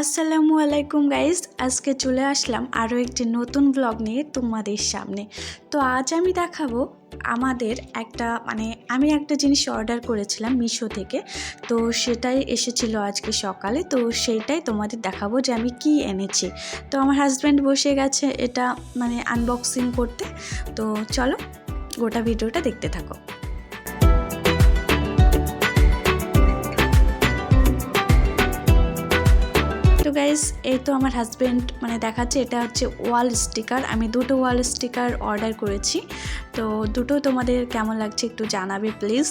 আসসালামু আলাইকুম গাইজ, আজকে চলে আসলাম আরও একটি নতুন ব্লগ নিয়ে তোমাদের সামনে। তো আজ আমি দেখাবো আমাদের আমি একটা জিনিস অর্ডার করেছিলাম মিশো থেকে। তো সেটাই এসেছিল আজকে সকালে, তো সেইটাই তোমাদের দেখাবো যে আমি কি এনেছি। তো আমার হাজব্যান্ড বসে গেছে এটা আনবক্সিং করতে। তো চলো গোটা ভিডিওটা দেখতে থাকো। তো গাইস, এই তো আমার হাজব্যান্ড দেখাচ্ছে, এটা হচ্ছে ওয়াল স্টিকার। আমি দুটো ওয়াল স্টিকার অর্ডার করেছি। তো দুটো তোমাদের কেমন লাগছে একটু জানাবে প্লিজ।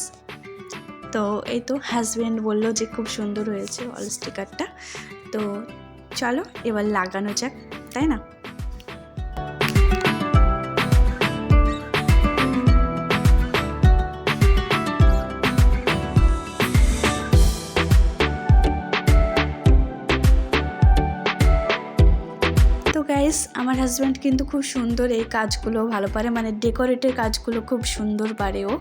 তো এই তো হাজব্যান্ড বললো যে খুব সুন্দর হয়েছে ওয়াল স্টিকারটা। তো চলো এবার লাগানো যাক, তাই না? তো গাইস, আমার হাজব্যান্ড কিন্তু খুব সুন্দর এই কাজগুলো ভালো পারে, ডেকোরেটের কাজগুলো খুব সুন্দর পারে ও,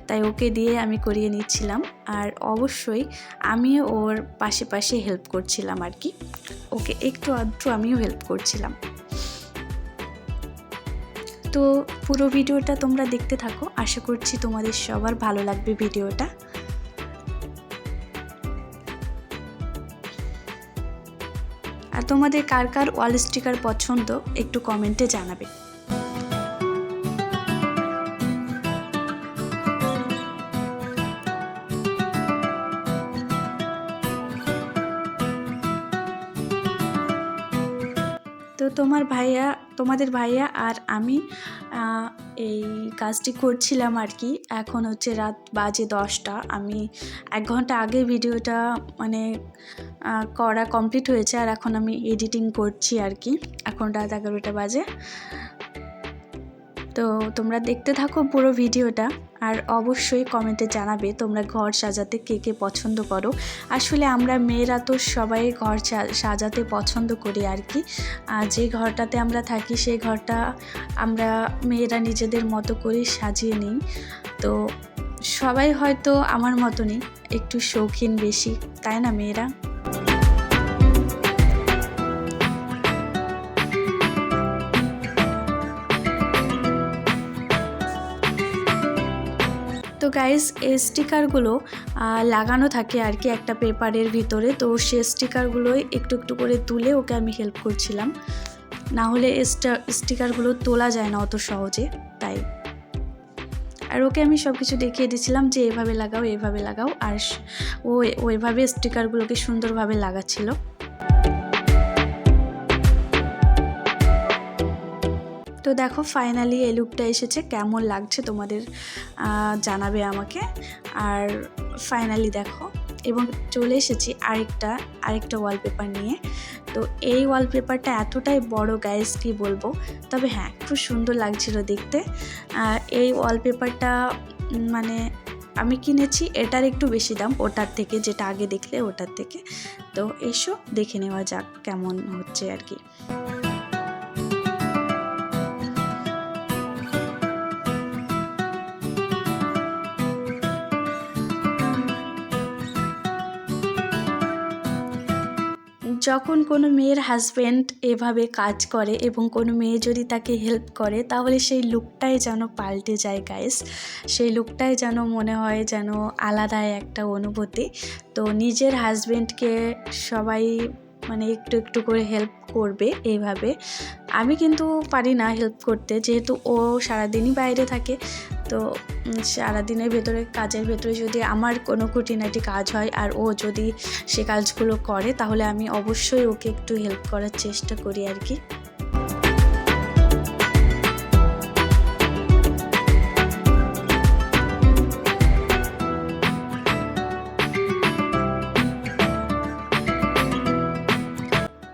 তাই ওকে দিয়ে আমি করিয়ে নিচ্ছিলাম। আর অবশ্যই আমি ওর পাশে পাশে হেল্প করছিলাম আর কি, ওকে একটু আধটু আমিও হেল্প করছিলাম। তো পুরো ভিডিওটা তোমরা দেখতে থাকো, আশা করছি তোমাদের সবার ভালো লাগবে ভিডিওটা। আর তোমাদের কার কার ওয়াল স্টিকার পছন্দ একটু কমেন্টে জানাবে। তো তোমাদের ভাইয়া আর আমি এই কাজটি করছিলাম আর কি। এখন হচ্ছে রাত বাজে 10টা। আমি 1 ঘন্টা আগে ভিডিওটা করা কমপ্লিট হয়েছে, আর এখন আমি এডিটিং করছি আর কি। এখন রাত 11টা বাজে। তো তোমরা দেখতে থাকো পুরো ভিডিওটা, আর অবশ্যই কমেন্টে জানাবে তোমরা ঘর সাজাতে কে কে পছন্দ করো। আসলে আমরা মেয়েরা তো সবাই ঘর সাজাতে পছন্দ করি আর কি। যে ঘরটাতে আমরা থাকি সেই ঘরটা আমরা মেয়েরা নিজেদের মতো করে সাজিয়ে নিই। তো সবাই হয়তো আমার মতনই একটু শৌখিন বেশি, তাই না মেয়েরা? তো গাইস, এই স্টিকারগুলো লাগানো থাকে আর কি একটা পেপারের ভিতরে। তো সেই স্টিকারগুলোই একটু একটু করে তুলে ওকে আমি হেল্প করছিলাম, না হলে স্টিকারগুলো তোলা যায় না অত সহজে, তাই। আর ওকে আমি সব কিছু দেখিয়ে দিয়েছিলাম যে এভাবে লাগাও, আর ও ওইভাবে স্টিকারগুলোকে সুন্দরভাবে লাগাচ্ছিল। তো দেখো ফাইনালি এই লুকটা এসেছে, কেমন লাগছে তোমাদের জানাবে আমাকে। আর ফাইনালি দেখো, এবং চলে এসেছি আরেকটা ওয়ালপেপার নিয়ে। তো এই ওয়ালপেপারটা এতটাই বড় গাইস, কি বলবো। তবে হ্যাঁ, খুব সুন্দর লাগছিল দেখতে। এই ওয়ালপেপারটা আমি কিনেছি এটার একটু বেশি দাম ওটার থেকে, যেটা আগে দেখলে ওটার থেকে। তো এসো দেখে নেওয়া যাক কেমন হচ্ছে আর কি। যখন কোনো মেয়ের হাজব্যান্ড এভাবে কাজ করে এবং কোনো মেয়ে যদি তাকে হেল্প করে, তাহলে সেই লুকটাই যেন পাল্টে যায় গাইস। সেই লুকটাই যেন মনে হয় যেন আলাদাই একটা অনুভূতি। তো নিজের হাজব্যান্ডকে সবাই একটু একটু করে হেল্প করবে এইভাবে। আমি কিন্তু পারি না হেল্প করতে, যেহেতু ও সারাদিনই বাইরে থাকে। তো সারাদিনের কাজের ভেতরে যদি আমার কোনো খুঁটিনাটি কাজ হয় আর ও যদি সে কাজগুলো করে, তাহলে আমি অবশ্যই ওকে একটু হেল্প করার চেষ্টা করি আর কি।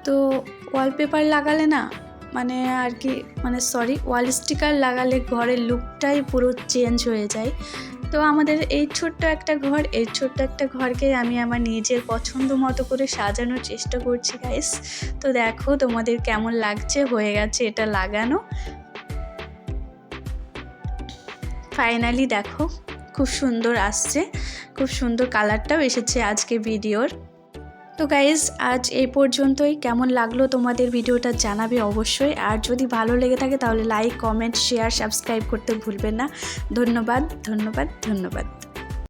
তো ওয়ালপেপার লাগালে না আর কি ওয়াল স্টিকার লাগালে ঘরের লুকটাই পুরো চেঞ্জ হয়ে যায়। তো আমাদের এই ছোট্ট একটা ঘরকে আমি আমার নিজের পছন্দ মতো করে সাজানোর চেষ্টা করছি গাইস। তো দেখো তোমাদের কেমন লাগছে, হয়ে গেছে এটা লাগানো। ফাইনালি দেখো খুব সুন্দর আসছে, খুব সুন্দর কালারটাও এসেছে আজকে ভিডিওর। তো গাইজ আজ এই পর্যন্তই। কেমন লাগলো তোমাদের ভিডিওটা জানাবে অবশ্যই। আর যদি ভালো লেগে থাকে তাহলে লাইক, কমেন্ট, শেয়ার, সাবস্ক্রাইব করতে ভুলবেন না। ধন্যবাদ ধন্যবাদ ধন্যবাদ।